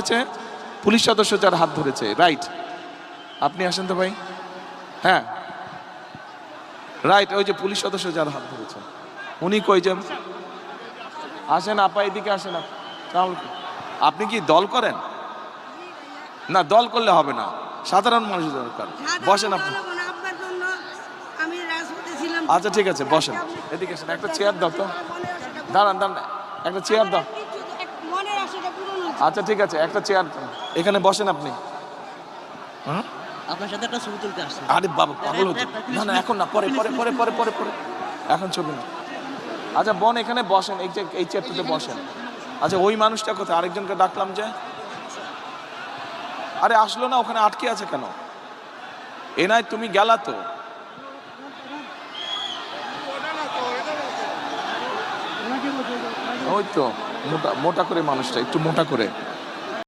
ধরেছে? পুলিশ সদস্য যার হাত ধরেছে, রাইট। আপনি আসেন তো ভাই। হ্যাঁ রাইট, ওই যে পুলিশ সদস্য যার হাত ধরেছে উনি কই যে? আসেন আপা, এদিকে আসেন। আপনি কি দল করেন? না, দল করলে হবে না, সাধারণ মানুষের দরকার। বসেন আপনি। আচ্ছা ঠিক আছে, বসেন। এদিকে আসেন, একটা চেয়ার দাও তো। দাঁড়ান দাঁড়ান, একটা চেয়ার দাও। আচ্ছা ঠিক আছে, একটা চেয়ার এখানে বসেন আপনি। আপনার সাথে একটা ছবি তুলতে আসছি। আরে বাবা, পাগল হচ্ছে। না না, এখন না, পরে পরে পরে পরে পরে পরে এখন ছবি না। আচ্ছা বোন, এখানে বসেন, এই চেয়ারটাতে বসেন। আচ্ছা ওই মানুষটা কোথায়? আরেকজনকে ডাকলাম যে। আরে আসলো না, ওখানে আটকে আছে কেন? এ নাই, তুমি গেলা তো। ওই তো মোটা মোটা করে মানুষটা, একটু মোটা করে।